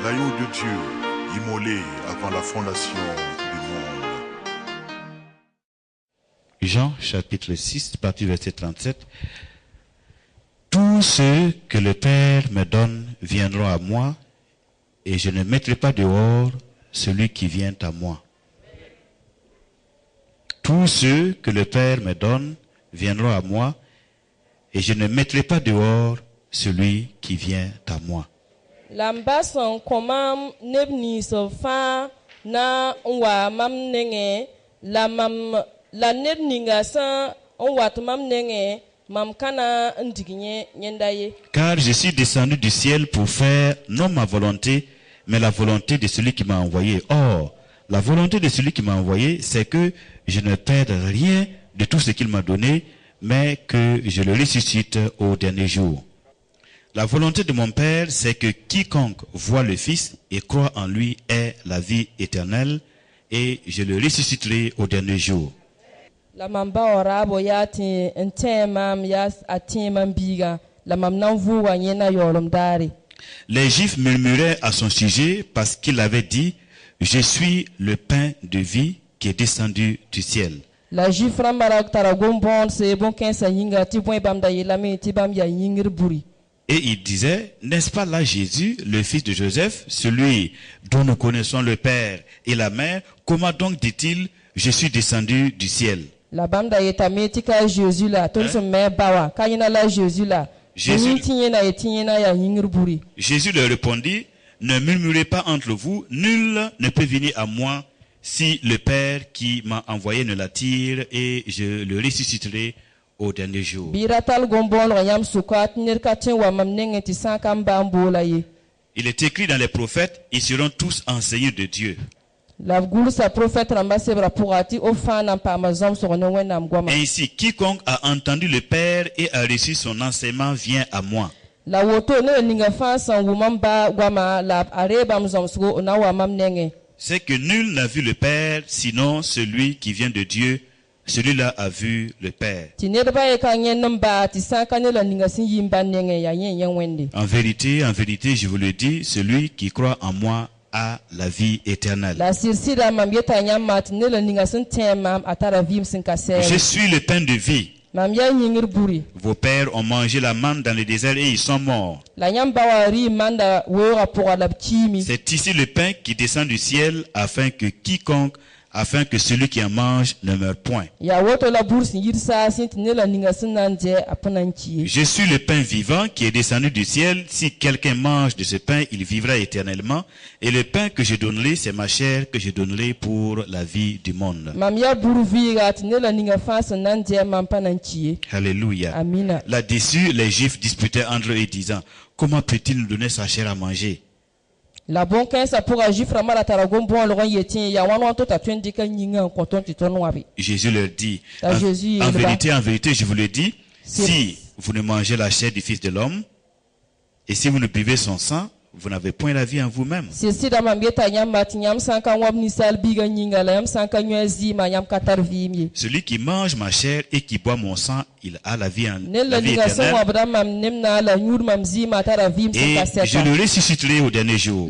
l'agneau de Dieu, immolé avant la fondation du monde. Jean chapitre 6, partie verset 37. Tous ceux que le Père me donne viendront à moi, et je ne mettrai pas dehors celui qui vient à moi. Tous ceux que le Père me donne viendront à moi, et je ne mettrai pas dehors celui qui vient à moi. L'ambassade commande nebni sofa na wa mam nenge la nebninga sa wat mam nenge mam kana ndignye nyendaye. Car je suis descendu du ciel pour faire non ma volonté, mais la volonté de celui qui m'a envoyé. Or, la volonté de celui qui m'a envoyé, c'est que je ne perde rien de tout ce qu'il m'a donné, mais que je le ressuscite au dernier jour. La volonté de mon Père, c'est que quiconque voit le Fils et croit en lui ait la vie éternelle, et je le ressusciterai au dernier jour. La mamba orabo yati ntemam yas atimam biga la mamnanvu wanyena yolom dari. Les Juifs murmuraient à son sujet parce qu'il avait dit « Je suis le pain de vie qui est descendu du ciel ». La Juif ramarak taragombon se bon kensa yinga tibon bamda yelame tibam ya yingir buri. Et il disait, n'est-ce pas là Jésus, le fils de Joseph, celui dont nous connaissons le Père et la Mère? Comment donc dit-il, je suis descendu du ciel? La bamda yetame tika Jésus là, ton se me bawa, kayina la Jésus là. Jésus leur répondit, ne murmurez pas entre vous, nul ne peut venir à moi si le Père qui m'a envoyé ne l'attire, et je le ressusciterai au dernier jour. Il est écrit dans les prophètes, ils seront tous enseignés de Dieu. Ainsi, quiconque a entendu le Père et a reçu son enseignement vient à moi. C'est que nul n'a vu le Père, sinon celui qui vient de Dieu. Celui-là a vu le Père. En vérité, je vous le dis, celui qui croit en moi a la vie éternelle. Je suis le pain de vie. Vos pères ont mangé la manne dans le désert et ils sont morts. C'est ici le pain qui descend du ciel afin que celui qui en mange ne meure point. Je suis le pain vivant qui est descendu du ciel. Si quelqu'un mange de ce pain, il vivra éternellement. Et le pain que je donnerai, c'est ma chair que je donnerai pour la vie du monde. Alléluia. Là-dessus, les Juifs disputaient entre eux disant, comment peut-il nous donner sa chair à manger? La bonne kensa pour agir vraiment la taragombon le yetin ya wano to tatwendi ka nyinga konton titono wabi. Jésus leur dit, en vérité, je vous le dis, si vous ne mangez la chair du Fils de l'homme, et si vous ne buvez son sang, vous n'avez point la vie en vous-même. Celui qui mange ma chair et qui boit mon sang, il a la vie éternelle. Et je le ressusciterai au dernier jour.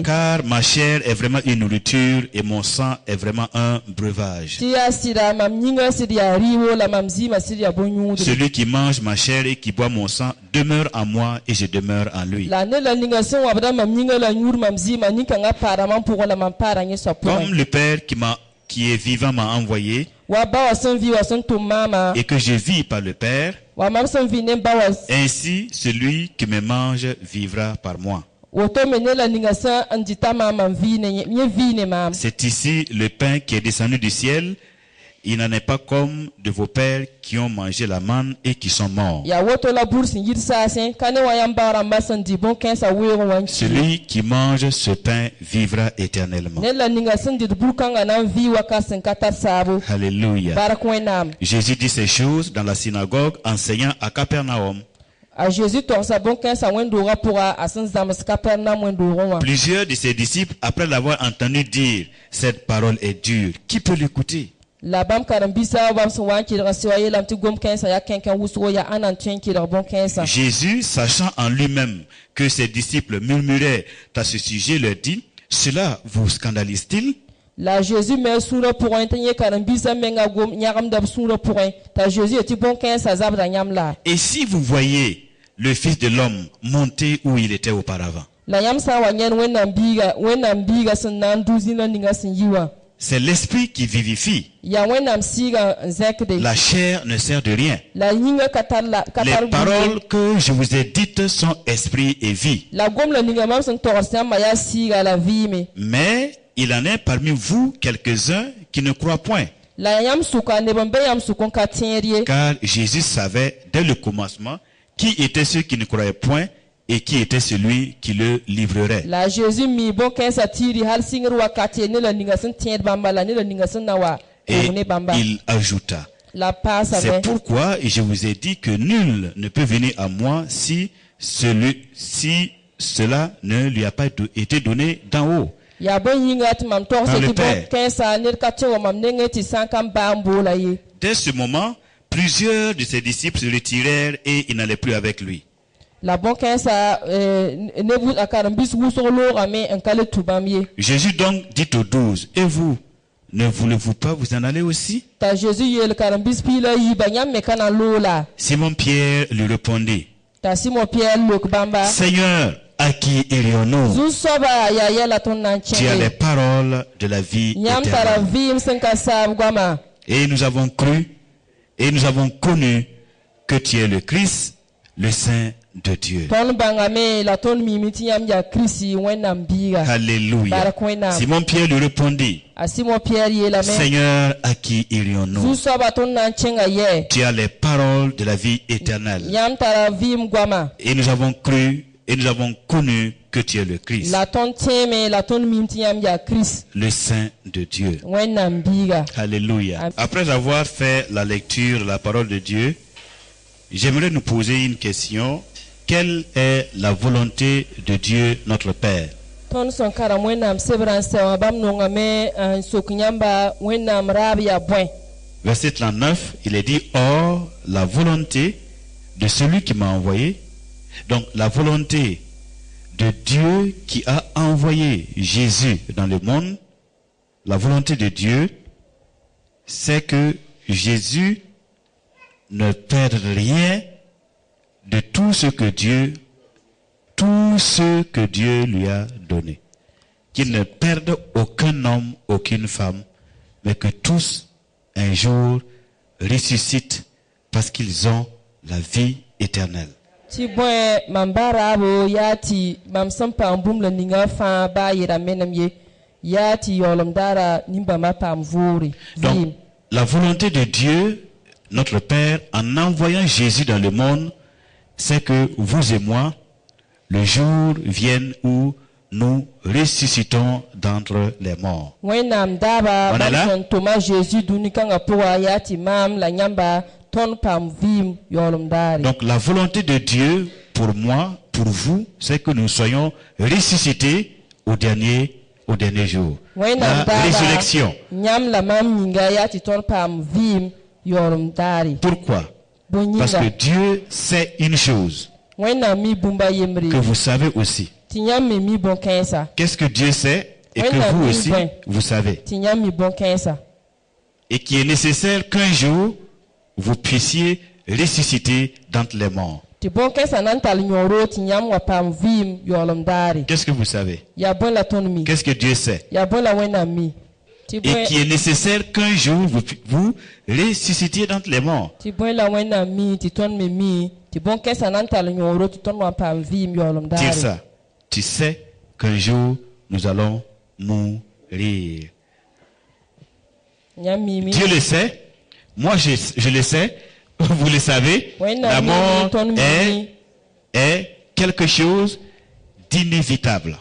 Car ma chair est vraiment une nourriture et mon sang est vraiment un breuvage. Celui qui mange ma chair et qui boit mon sang demeure en moi et je demeure en lui. Comme le Père qui est vivant m'a envoyé et que je vis par le Père, ainsi celui qui me mange vivra par moi. C'est ici le pain qui est descendu du ciel. Il n'en est pas comme de vos pères qui ont mangé la manne et qui sont morts. Celui qui mange ce pain vivra éternellement. Alléluia. Jésus dit ces choses dans la synagogue, enseignant à Capernaum. Plusieurs de ses disciples, après l'avoir entendu dire, cette parole est dure, qui peut l'écouter? La bam karambisa bam so wan kidra so ye lam ti gom kensa ya kenken wuso ya anan tien kidra bon kensa. Jésus, sachant en lui-même que ses disciples murmuraient à ce sujet, leur dit, cela vous scandalise-t-il? La Jésus me sura pour un tien karambisa menga gom nyagam dab sura pour un. Ta Jésus ti bon kensa zabra nyam la. Et si vous voyez le Fils de l'homme monter où il était auparavant, La yam sa wanyen wenam biga sun nan duzina ninga sin yiwa. c'est l'esprit qui vivifie. Ya wenam siga zekde. La chair ne sert de rien. La yinga katar Les paroles que je vous ai dites sont esprit et vie. La gom la ninga mam sun torsiam maya siga la vie me. Mais il en est parmi vous quelques-uns qui ne croient point. La yam suka ne bombe yam sukon katenrie. Car Jésus savait dès le commencement qui étaient ceux qui ne croyaient point et qui était celui qui le livrerait. La Jésus mi bon kensa tiri hal singru wakati ne la ninga sun tien bamba la ne la ninga sun nawa. Et il ajouta, La passe c'est avec. pourquoi je vous ai dit que nul ne peut venir à moi si cela ne lui a pas été donné d'en haut. Ya bon yinga ti mam tor Par se le ti bon Père. kensa ne katte wa mam nenge ti sankam bambo la ye. Dès ce moment, plusieurs de ses disciples se retirèrent et ils n'allaient plus avec lui. La bon kensa ne vous akarambis wusolo rame en kale tubamye. Jésus donc dit aux 12, et vous, ne voulez-vous pas vous en aller aussi? Ta Jésus yel karambis pila yi banyam me kana lola. Simon-Pierre lui répondit, Ta Simon Pierre lok bamba. Seigneur, à qui irions-nous? Zu soba ya yela ton nan Tu as les paroles de la vie Nyam tara éternelle. vim senka sab gwama. Et nous avons cru, et nous avons connu que tu es le Christ, le Saint de Dieu. Ton bangame la ton mimiti yam ya Chrisi wenam biga. Alléluia. Barakwena. Simon-Pierre lui répondit, A Simon Pierre yela me. Seigneur, à qui Zu irions-nous? soba ton nan chenga ye. Tu as les paroles de la vie éternelle. Nyam tara vim gwama. Et nous avons cru, et nous avons connu que tu es le Christ, La ton teme la ton mimiti yam ya Chris le Saint de Dieu. wenam biga. Alléluia. Amen. Après avoir fait la lecture de la parole de Dieu, j'aimerais nous poser une question. Quelle est la volonté de Dieu, notre Père? Ton son kara wenam sebran sewa bam nonga me sok nyamba wenam rab ya bwen. Verset 39, il est dit, or, la volonté de celui qui m'a envoyé, donc la volonté de Dieu qui a envoyé Jésus dans le monde, la volonté de Dieu, c'est que Jésus ne perde rien de tout ce que Dieu lui a donné. Qu'il ne perde aucun homme, aucune femme, mais que tous, un jour, ressuscitent parce qu'ils ont la vie éternelle. Ti bwen mambara abo yati mam sampa mbum le ninga fa ba yera menam ye yati yolom dara nimba ma pam vuri. Donc, la volonté de Dieu, notre Père, en envoyant Jésus dans le monde, c'est que vous et moi, le jour vienne où nous ressuscitons d'entre les morts. Wenam daba On est là? bam Thomas Jésus dunikanga poa yati mam la nyamba ton pam vim yolom dari. Donc la volonté de Dieu pour moi, pour vous, c'est que nous soyons ressuscités au dernier jour. La résurrection. Nyam la mam nyinga yati ton pam vim yolom dari. Pourquoi? Parce que Dieu sait une chose Wenam mi bumba yemri. que vous savez aussi. Ti nyam me mi bon kensa. Qu'est-ce que Dieu sait et Oui, que la vous vie, aussi, oui. vous savez. Ti nyam mi bon kensa. Et qui est nécessaire qu'un jour, vous puissiez ressusciter d'entre les morts. Ti bon kensa nan tal nyoro ti nyam wa pam vim yolom dari. Qu'est-ce que vous savez? Ya bon la ton mi. Qu'est-ce que Dieu sait? Ya bon la wenam mi. Ti Et bon qui est nécessaire qu'un jour, vous ressuscitiez d'entre les morts. ti bon la wenam mi ti ton me mi. Ti bon kensa nan tal nyoro ti ton wa pam vim yolom Tire dari. ça. Tu sais qu'un jour, nous allons mourir. Nyam mi mi. Dieu le sait. Moi, je le sais. Vous le savez. Oui, non, La mi, mort ton mi. est quelque chose d'inévitable.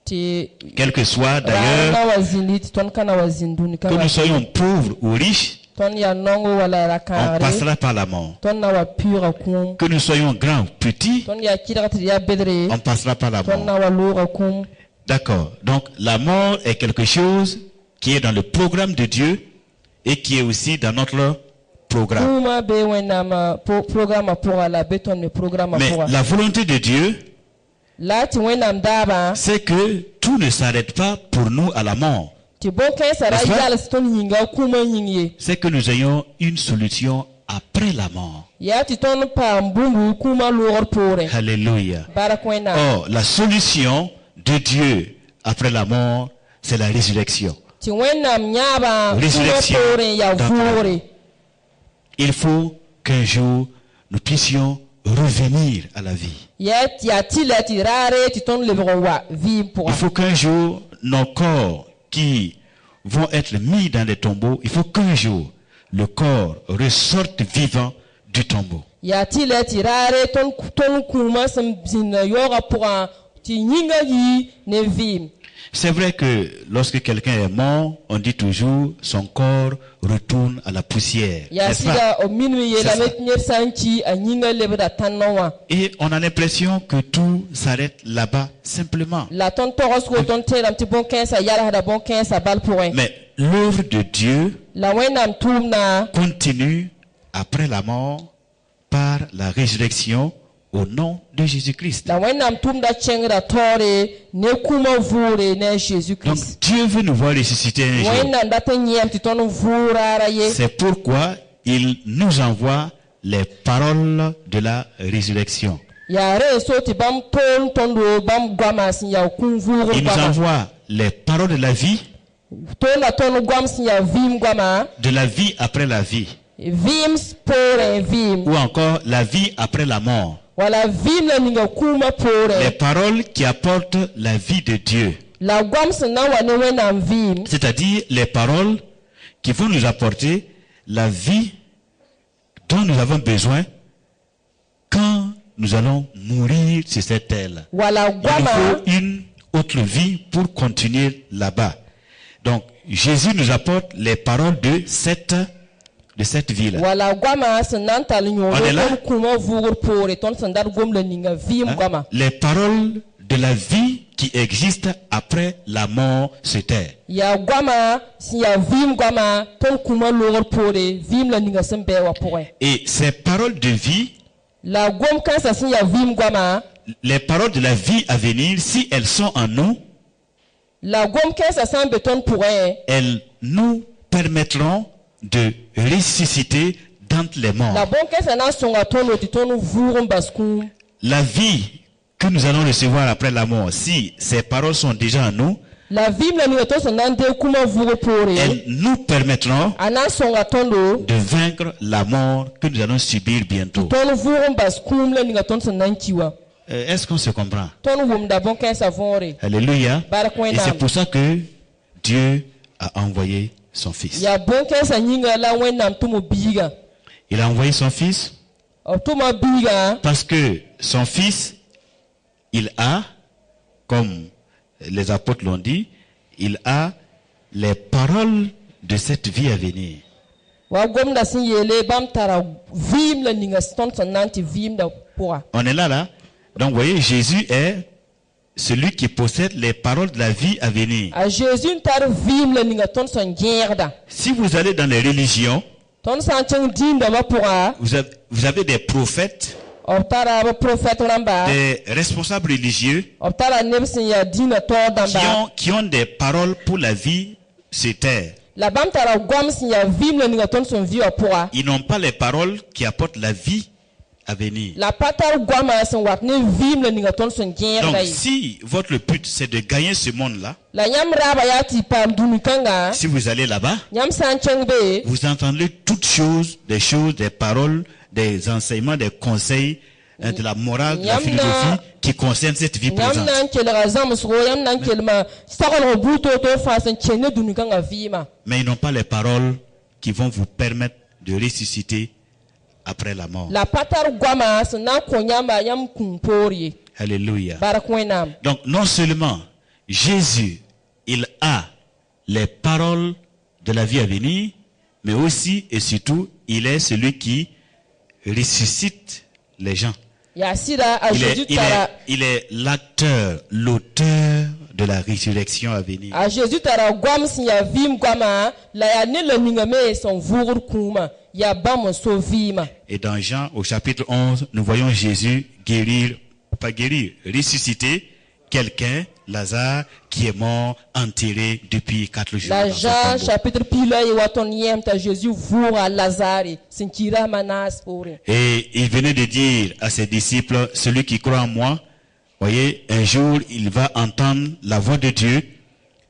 Ti Quel que soit ra d'ailleurs na wazindi ti ton kana wazinduni que nous kanga. soyons pauvres ou riches, Ton ya nongo wala on rakare. passera par la mort. Ton na wa pura kum. Que nous soyons grands ou petits, Ton ya kidra ti ya bedre. on passera par la Ton mort. na wa lura kum. D'accord. Donc la mort est quelque chose qui est dans le programme de Dieu et qui est aussi dans notre programme. kuma be wẽnnaam programme pʋga la be tõnd me programme Mais pʋga la volonté de Dieu, la tɩ wẽnnaam daabã c'est que tout ne s'arrête pas pour nous à la mort. tɩ bõn-kãensã ra N'est-ce pas? yals tõnd yĩnga kũumã yĩng ye C'est que nous ayons une solution après la mort. yaa tɩ tõnd paam bũmbu kũumã loogr poorẽ Alléluia. barak wẽnnaam Or, la solution de Dieu après la mort, c'est la résurrection. tɩ wẽnnaam yãabã kũumã Résurrection poorẽ yaa dans ta vʋʋgre Il faut qu'un jour, nous puissions revenir à la vie. yaa tɩ la tɩ raare tɩ tõnd lebg n wa vɩɩm Il pʋga faut qu'un jour, nos corps qui vont être mis dans les tombeaux, il faut qu'un jour, le corps ressorte vivant du tombeau. yaa tɩ la tɩ raare tõnd kũumã sẽn zĩnd yaoogã pʋgã tɩ yĩnga yi ne vɩɩm C'est vrai que lorsque quelqu'un est mort, on dit toujours son corps retourne à la poussière. yaa N'est-ce pas? sɩda b min me yeelame C'est ça. tɩ ned sã n ki a yĩnga lebda tãnnã wã Et on a l'impression que tout s'arrête là-bas simplement. la tõnd togsgo tõnd teelame tɩ bõn-kãensã yalsda bõn-kãensã bal pʋgẽ Mais l'œuvre de Dieu la wẽnnaam tʋʋmdã continue après la mort par la résurrection au nom de Jésus-Christ. la wẽnnaam tʋʋmdã kẽngda taoore ne kũmã vʋʋre ne a Donc Jésus-Christ Dieu veut nous voir ressusciter un jour. wẽnnaam dat n yẽem tɩ tõnd vʋʋg raara ye C'est pourquoi il nous envoie les paroles de la résurrection. yaa rẽ so tɩ bãmb tool tõndo bãmb goamã sẽn yaa kũum vʋʋgr Il nous goamã envoie les paroles de la vie goam sẽn yaa vɩɩm goamã de la vie après la vie, vɩɩm poorẽ vɩɩm ou encore la vie après la mort. wala vɩɩm la ninga kũumã Les poorẽ paroles qui apportent la vie de Dieu, la goam sẽn na n wa ne wẽnnaam vɩɩm c'est-à-dire les paroles qui vont nous apporter la vie dont nous avons besoin quand nous allons mourir sur cette terre. wala Il nous goamã faut une autre vie pour continuer là-bas. Donc, Jésus nous apporte les paroles de cette vie-là. wala goamã sẽn na n tall On est là? yõod tõnd kũumã vʋʋgr poore tõnd sẽn dat gom la ninga vɩɩm Hein? goamã Les paroles de la vie qui existe après la mort sur terre. yaa goamã sẽn yaa vɩɩm goamã tõnd kũumã loogr poore vɩɩm la ninga sẽn bɩ wã pʋgẽ Et ces paroles de vie, la gom kãnsã sẽn yaa vɩɩm goamã les paroles de la vie à venir, si elles sont en nous, la gom kãensã sã n be tõnd pʋgẽ elles nous permettront de ressusciter d'entre les la morts. bõn-kãensã na n sõnga tõndo tɩ tõnd vʋʋg n bas kũum La vie que nous allons recevoir après la mort, si ces paroles sont déjà en nous, la vɩɩm la ninga tõnd sẽn na n dee kũmã vʋʋg poore elles nous permettront a na n sõnga tõndo de vaincre la mort que nous allons subir bientôt. tõnd vʋʋg n bas kũum la ninga tõnd sẽn na n ki wã Est-ce qu'on se comprend? tõnd wʋmda bõn-kãensã võore Alléluia. bark Et c'est wẽnnaam pour ça que Dieu a envoyé son Fils. yaa bõn-kãensã yĩnga la wẽnnaam tʋm biigã Il a envoyé son Fils b tʋma biigã parce que son Fils, il a, comme les apôtres l'ont dit, il a les paroles de cette vie à venir. wa gomda sẽn yeele bãmb tara vɩɩm la ninga tõnd sẽn na n tɩ vɩɩmda pʋga On est là, là. Donc, vous voyez, Jésus est celui qui possède les paroles de la vie à venir. a Jésus n tar vɩɩm la ninga tõnd sẽn gẽegda Si vous allez dans les religions, tõnd sã n tẽng dĩindãmbã pʋga vous avez des prophètes, b tara b profɛt rãmba des responsables religieux b tara neb sẽn yaa dĩinã taoor dãmba qui ont des paroles pour la vie sur terre. la bãmb tara goam sẽn yaa vɩɩm la ninga tõnd sẽn vɩ wã pʋga Ils n'ont pas les paroles qui apportent la vie à venir. la pa tar goamã sẽn wat ne vɩɩm la ninga tõnd sẽn Donc, gẽegda ye si votre but c'est de gagner ce monde-là, la yãmb raaba yaa tɩ paam dũni-kãngã si vous allez là-bas, yãmb sã n kẽng be vous entendez toutes choses, des paroles, des enseignements, des conseils, de la morale, de la philosophie qui concernent cette vie yãmb présente. na n kelga zãmsgo yãmb na n kelma saglg buud-to-to fãa sẽn kẽnd ne dũni-kãngã vɩɩmã Mais ils n'ont pas les paroles qui vont vous permettre de ressusciter après la mort. la pa tar goamã sẽn na n kõ yãmba yãmb kũum poor ye Alléluia. bark wẽnnaam Donc, non seulement Jésus, il a les paroles de la vie à venir, mais aussi et surtout, il est celui qui ressuscite les gens. yaa sɩda a Jésus tara Il est l'acteur, l'auteur de la résurrection à venir. A Jésus tara gwam sin ya vim gwama la ya ne le ningame son vour kuma ya bam so vima. Et dans Jean au chapitre 11, nous voyons Jésus guérir, pas guérir, ressusciter quelqu'un, Lazare, qui est mort, enterré depuis 4 jours. La dans son Jean tombeau. chapitre pila et waton yem ta Jésus vour à Lazare sintira manas pour. Et il venait de dire à ses disciples, celui qui croit en moi, voyez, un jour il va entendre la voix de Dieu,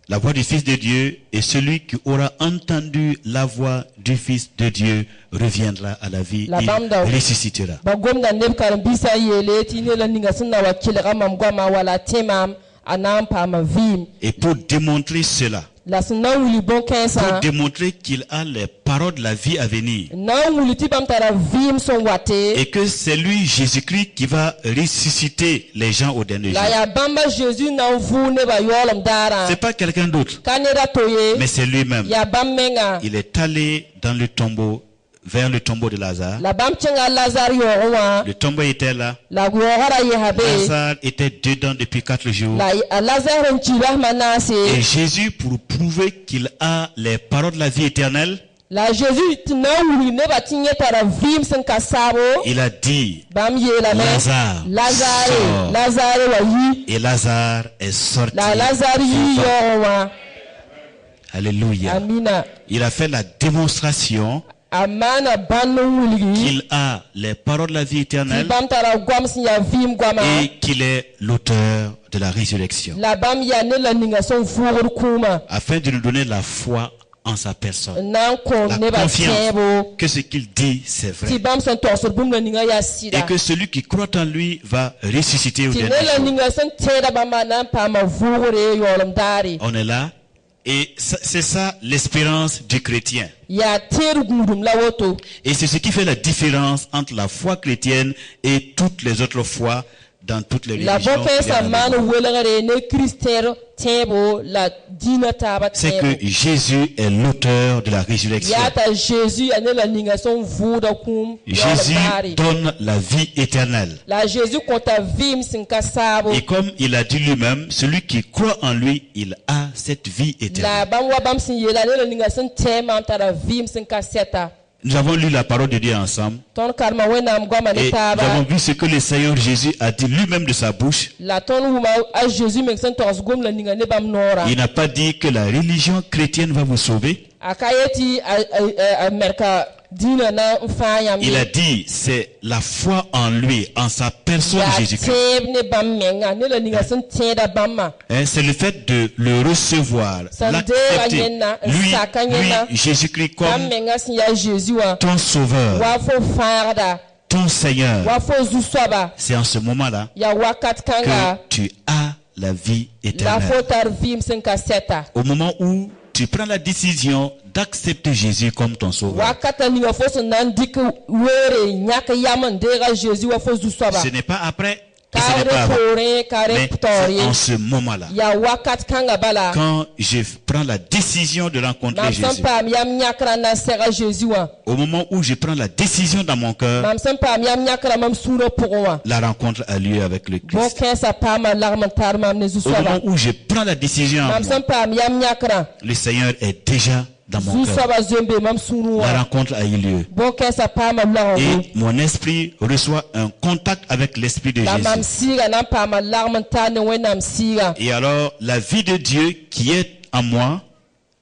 la voix du Fils de Dieu, et celui qui aura entendu la voix du Fils de Dieu reviendra à la vie, La il banda- ressuscitera. Ba gom da neb karam bisa yele ti ne la ninga sunna wa kilga mam gwama wala temam anam pa ma vim. Et pour démontrer cela, La sunna wuli bon pour kensa. démontrer qu'il a les paroles de la vie à venir, Na wuli ti bam tara vim son wate. et que c'est lui, Jésus-Christ, qui va ressusciter les gens au dernier jour. La ya bamba Jésus na vu ne ba yolam dara. C'est pas quelqu'un d'autre, Kanera toye. mais c'est lui-même. Ya bam menga. Il est allé dans le tombeau, vers le tombeau de Lazare. La bam chenga Lazare yo wa. Le tombeau était là. La gohara ye habe. Lazare était dedans depuis 4 jours. La Lazare nchira manase. Et Jésus, pour prouver qu'il a les paroles de la vie éternelle, La Jésus na wuli ne ba tinye tara vim sen kasabo. il a dit, Bam ye la me. Lazare, Lazare. sors. Lazare wa yi. Et Lazare est sorti. La Lazare yi vivant. yo wa. Alléluia. Amina. Il a fait la démonstration Amana banu wuli. qu'il a les paroles de la vie Ti éternelle bam tara gwam sin ya vim gwama. et qu'il est l'auteur de la résurrection, La bam ya ne la ninga son vour kuma. afin de nous donner la foi en sa personne. Nan ko La ne ba confiance tiebo. que ce qu'il dit, c'est Ti vrai. bam son torsor bum la ninga ya sida. Et que celui qui croit en lui va ressusciter au Ti ne dernier la jour. ninga son teda bamba nan pa ma voure yolam dari. On est là. Et c'est ça l'espérance du chrétien. Ya ter gundum la woto. Et c'est ce qui fait la différence entre la foi chrétienne et toutes les autres foi dans toutes les La religions. boke qu'il y a sa dans le man monde. welere ne Christer tebo la dina taba C'est tebo. que Jésus est l'auteur de la résurrection. Yata Jésus ane la ninga son vuda kum Jésus yolam dari. donne la vie éternelle. La Jésus konta vim sin kasabo. Et comme il a dit lui-même, celui qui croit en lui, il a cette vie La éternelle. bam wa bam sin yela ne la ninga son tema tara vim sin kaseta. Nous avons lu la parole de Dieu ensemble. Ton karma wena mgwama Et ne nous avons taba. vu ce que le Seigneur Jésus a dit lui-même de sa bouche. La ton wuma a Jésus men sen tors gom la ninga ne bam nora. Il n'a pas dit que la religion chrétienne va vous sauver. Akayeti a merka dina na mfanya Il a mi. dit, c'est la foi en lui, en sa personne Ya Jésus-Christ. teb ne bam menga ne la ninga sen teda bamma. Hein, c'est le fait de le recevoir, Sande l'accepter. anyena, Lui, saka anyena. Jésus-Christ, Bam comme menga sin ya Jésus wa. ton sauveur, Wa fo farda. ton Seigneur. Wa fo zuswaba. C'est en ce moment-là Ya wakat que kanga. tu as la vie La éternelle. fo tar vim sen kaseta. Au moment où tu prends la décision d'accepter Jésus comme ton sauveur, Wakata ninga fo sen nan dik were nyaka yaman dega Jésus wa fo zuswaba. ce n'est pas après et ce n'est pas Kare avant. kore, kare Mais c'est ptori. en ce moment-là, Ya wakat kanga bala. quand je prends la décision de rencontrer Mam Jésus, pam yam nyakra na sera Jésus wa. au moment où je prends la décision dans mon cœur, Mam pam yam nyakra mam sura pour wa. la rencontre a lieu avec le Bon Christ. kensa pama larmantar mam ne Au zuswaba. moment où je prends la décision, en moi, Mam pam yam nyakra. le Seigneur est déjà dans mon cœur. Zuswaba zembe mam sunu La wa. rencontre a eu lieu. Bon kensa pama larmantar. Et mon esprit reçoit un contact avec l'Esprit de La mam Jésus. siga nan pama larmantar ne wenam siga. Et alors, la vie de Dieu qui est en moi,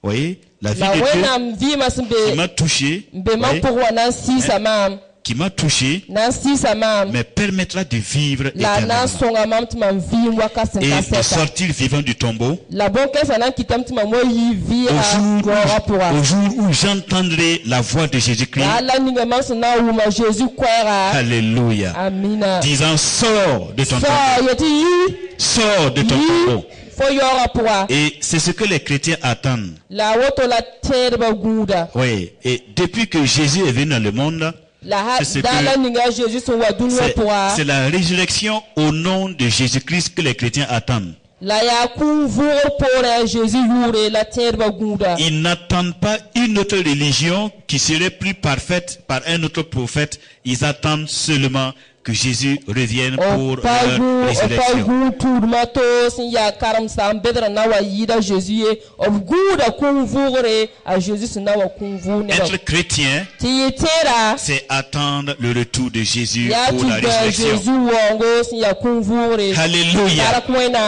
vous voyez, la vie La de Dieu wenam vi qui masmbe m'a touché, mbe vous mam voyez, pour wa nan sisa mam. qui m'a touché, Nan sisa mam. me permettra de vivre La nan éternellement songa mam tima vi waka sen et de kaseta. sortir vivant du tombeau La bonne caisse nan kitam tima mo yi vi au a gora au jour où j'entendrai la voix de Jésus-Christ. La ninga mam sona wuma Jésus kwera. Alléluia. Amina. Disant, sors de ton So tombeau. yeti yi Sors de ton tombeau. fo yora pour. Et c'est ce que les chrétiens attendent. La woto la terba guda. Oui. Et depuis que Jésus est venu dans le monde, La ha C'est ce da que- la ninga Jésus so wa dunwa c'est pour. c'est la résurrection au nom de Jésus-Christ que les chrétiens attendent. La ya ku vur pour Jésus yure la terba guda. Ils n'attendent pas une autre religion qui serait plus parfaite par un autre prophète. Ils attendent seulement que Jésus revienne pour o leur pagu résurrection. turma to sin ya karam sam bedra na wa yida Jésus ye o guda kun vugre a Jésus na wa kun vu ne Être chrétien, ti tera c'est attendre le retour de Jésus ya pour tu la résurrection. Jésus wongo sin ya kun vugre Alléluia.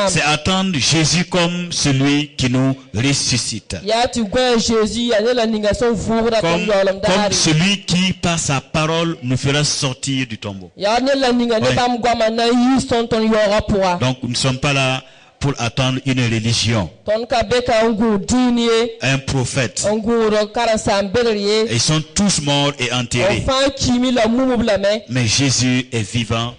C'est attendre Jésus comme celui qui nous ressuscite. ya tu gwa Jésus ya ne la ninga son vugre Comme, comme yolam comme dari celui qui, par sa parole, nous fera sortir du tombeau. ya ne la ninga ne Ouais. bam gwa mana yi son ton yora poa Donc, nous ne sommes pas là pour attendre une religion, ton ka beka ngu dini un prophète. ngu ro karam sam bedra ye Ils sont tous morts et enterrés. enfin kimi la mumu blame Mais Jésus est vivant.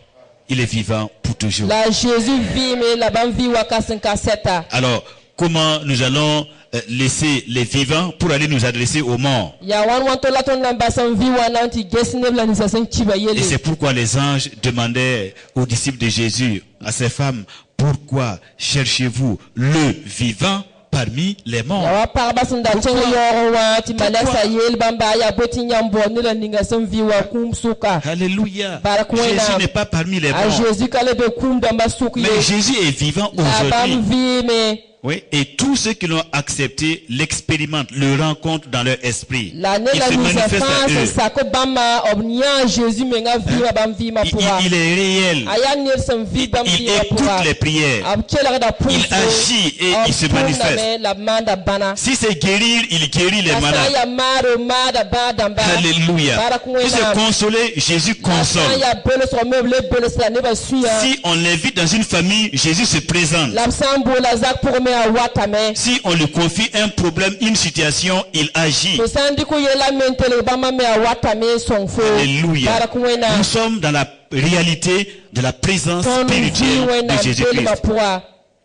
Il est vivant pour toujours. la Jésus vit mais la bam vi wakasin kaseta Alors, comment nous allons laisser les vivants pour aller nous adresser aux morts? ya wan wan to la ton namba san vi wan anti gesne bla ni sasen kiba Et yele c'est pourquoi les anges demandaient aux disciples de Jésus, à ces femmes, pourquoi cherchez-vous le vivant parmi les ya morts? wa par basin da chen yo wa ti malasa yel bamba ya boti nyambo ni la ninga san vi wa kum suka Alléluia. Barakwena. Jésus n'est pas parmi les a morts. Jésus kale be kum damba suku ye Mais Jésus est vivant la bam aujourd'hui. vi me Oui, et tous ceux qui l'ont accepté l'expérimentent, le rencontrent dans leur esprit. la ne Il la se nous manifeste à fa eux. sa ko bamba obnia Jésus me nga vi ma bam vi ma poa Il est réel. aya nir san vi bam Il vi ma écoute poa les prières. ab kela da pu Il agit et il se manifeste. la manda bana Si c'est guérir, il guérit les asa malades. ya maro mada ba damba Alléluia. Barakwena. Si c'est consoler, Jésus console. ya bele so meuble bele sa ne ba suya Si on l'invite dans une famille, Jésus se présente. la sambo la zak pour me a watame Si on lui confie un problème, une situation, il agit. to sandi ko yela mentele ba ma me a watame son fo Alléluia. Barakwena. Nous sommes dans la réalité de la présence ton vi spirituelle wena de bele Jésus-Christ. ma poa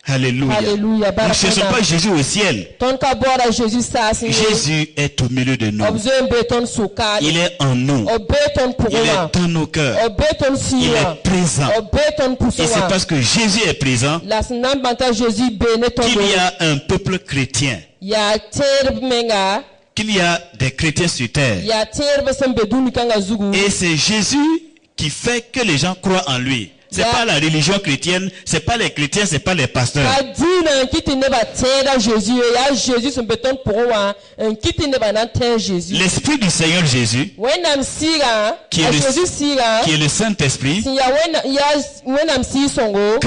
Alléluia. Alléluia. Nous ne cherchons pas Jésus au ciel. ton ka bora Jésus sa sin Jésus est au milieu de nous. observe beton suka Il est en nous. obeton Il pourwa est dans nos cœurs. obeton Il siwa est présent. obeton Et c'est pusowa parce que Jésus est présent la sinan banta Jésus bene ton qu'il y a un peuple chrétien, ya terb menga qu'il y a des chrétiens sur terre. ya terb san beduni kanga zugu Et c'est Jésus qui fait que les gens croient en lui. C'est Yeah. pas la religion chrétienne, c'est pas les chrétiens, c'est pas les pasteurs. ka dina kiti ne ba tera Jésus ya Jésus son beton pourwa en kiti ne ba nan ter Jésus L'Esprit du Seigneur Jésus, wenam siga Qui est a le- Jésus siga qui est le Saint-Esprit, si ya wenam si songo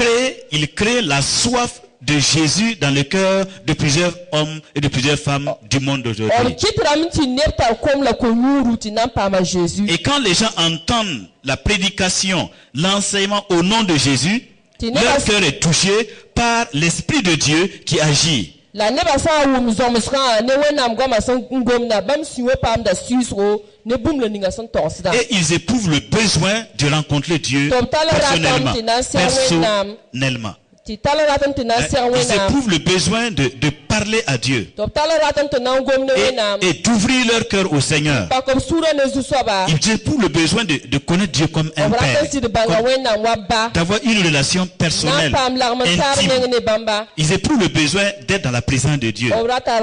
il crée la soif de Jésus dans le cœur de plusieurs hommes et de plusieurs femmes du monde on d'aujourd'hui. kitram ti nepta comme la konyuru ti nan pa ma Jésus Et quand les gens entendent la prédication, l'enseignement au nom de Jésus, leur cœur est touché par l'Esprit de Dieu qui agit. la ne ba sa wum zom ska ne wenam goma son ngom na bam siwe pam da suisro ne bum le ninga son torsida Et ils éprouvent le besoin de rencontrer Dieu personnellement. Personnellement. ti tala ratam ti na ser Ils wenam éprouvent le besoin de parler à Dieu to tala ratam ti na ngom ne wenam et d'ouvrir leur cœur au Seigneur. pa comme sura ne zusoba Ils éprouvent le besoin de connaître Dieu comme un ratam père, ti de banga wenam wa ba d'avoir une relation na personnelle, pam la matar intime. ne bamba Ils éprouvent le besoin d'être dans la présence de Dieu,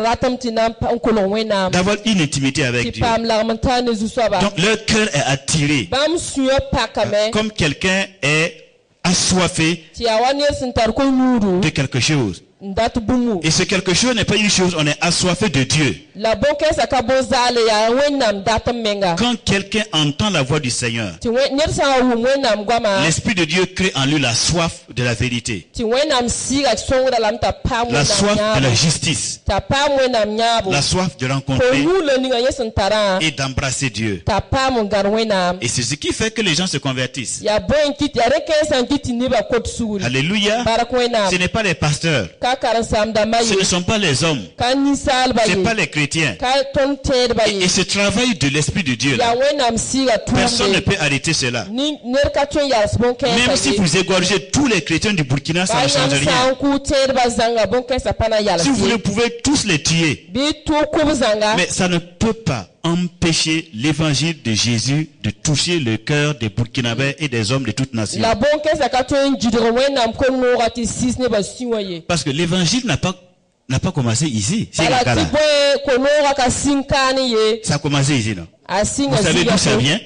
ratam ti na kolon wenam d'avoir une intimité ti avec Dieu. pam la matar ne zusoba Donc leur cœur est attiré, bam suyo pakame comme quelqu'un est assoiffé ti awani sintar ko nuru de quelque chose. ndatu bumu Et ce quelque chose n'est pas une chose, on est assoiffé de Dieu. la bonke saka bozale ya wenam datam menga Quand quelqu'un entend la voix du Seigneur, ti nyer sa wu wenam gwama l'Esprit de Dieu crée en lui la soif de la vérité, ti wenam siga songra lam ta pam la soif de la nyabo justice, ta pam wenam nyabo la soif de ko rencontrer wule ninga yesen tara et d'embrasser Dieu. ta pam gar wenam Et c'est ce qui fait que les gens se convertissent. ya bon kiti ya rekensan kiti ni ba kot suri Alléluia. barak wenam Ce n'est pas les pasteurs, ka karan sam da ce ne maye sont pas les hommes, ka nisal ba ce n'est pas ye les chrétiens. ka ton ter ba Et ye ce travail de l'Esprit de Dieu, ya là, wenam siga personne ne tumbe peut arrêter cela. ni ner ka ton ya bon Même kensa si vous égorgez tous les chrétiens du Burkina, ça ne change rien. san ku ter ba zanga bon kensa pana ya Si vous pouvez tous les tuer, bi to ku zanga mais ça ne peut pas empêcher l'évangile de Jésus de toucher le cœur des Burkinabés et des hommes de toutes nations. la bon kensa ka ton jidro wenam ko no ati sis ne ba siwaye Parce que l'évangile n'a pas commencé ici. C'est ala la ti Kala. boy ko no ka sinkani ye Ça a commencé ici, non? asinga Vous savez d'où ça vient?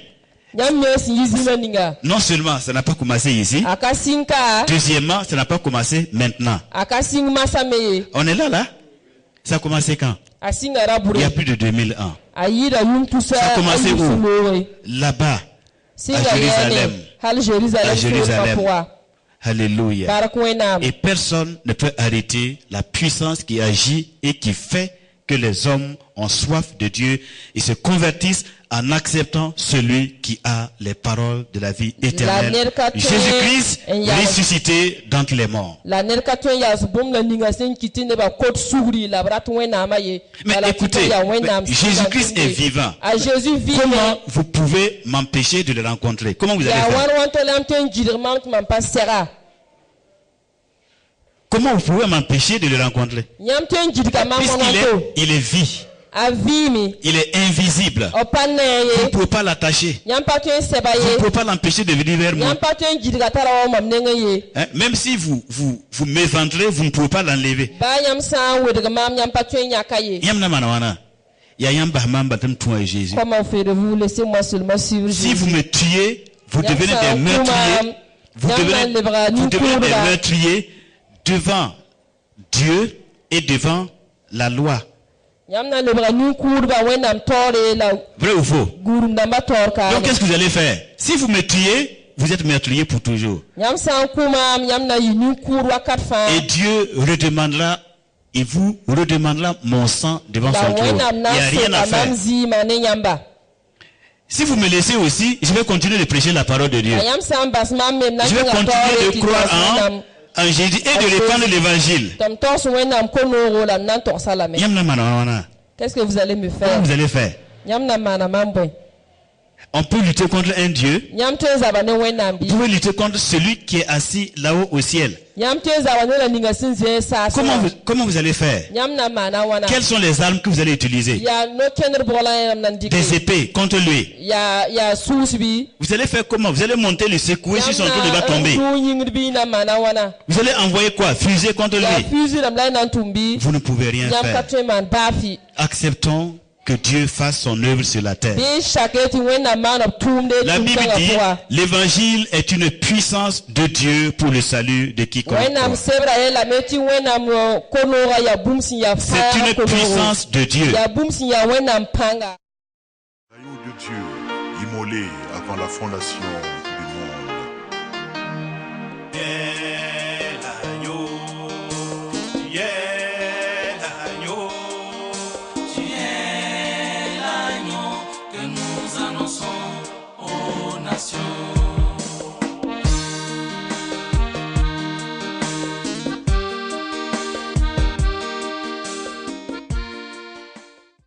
Non seulement ça n'a pas commencé ici, deuxièmement, ça n'a pas commencé maintenant. On est là? Ça a commencé quand? Il y a plus de 2000 ans. Ça a commencé où? Là-bas, à Jérusalem. Alléluia. Et personne ne peut arrêter la puissance qui agit et qui fait que les hommes ont soif de Dieu et se convertissent en acceptant celui qui a les paroles de la vie éternelle. Jésus-Christ ressuscité d'entre les morts. Mais écoutez, Jésus-Christ est vivant. Comment vous pouvez m'empêcher de le rencontrer? Comment vous allez faire? Comment vous pouvez m'empêcher de le rencontrer? Puisqu'il est vie. Il est invisible. Vous ne pouvez pas l'attacher. Vous ne pouvez pas l'empêcher de venir vers moi. Hein? Même si vous m'éventrez, vous ne pouvez pas l'enlever. Comment ferez-vous? Laissez-moi seulement suivre Jésus. Si vous me tuez, vous devenez des meurtriers. Vous devenez des meurtriers devant Dieu et devant la loi. Vrai ou faux? Donc qu'est-ce que vous allez faire? Si vous me tuez, vous êtes meurtrier pour toujours. Et Dieu redemandera, il vous redemandera mon sang devant son trône. Il n'y a rien à faire. Si vous me laissez aussi, je vais continuer de prêcher la parole de Dieu. Je vais continuer de croire en Jésus et de répandre l'évangile. Qu'est-ce que vous allez me faire? Comment vous allez faire? On peut lutter contre un Dieu. Vous pouvez lutter contre celui qui est assis là-haut au ciel. Comment vous allez faire? Quelles sont les armes que vous allez utiliser? Des épées contre lui. Vous allez faire comment? Vous allez monter, le secouer sur son trône, il va tomber. Vous allez envoyer quoi? Fusée contre lui. Vous ne pouvez rien faire. Acceptons que Dieu fasse son œuvre sur la terre. La Bible dit, l'évangile est une puissance de Dieu pour le salut de quiconque croit. C'est une puissance de Dieu. L'agneau de Dieu, immolé avant la fondation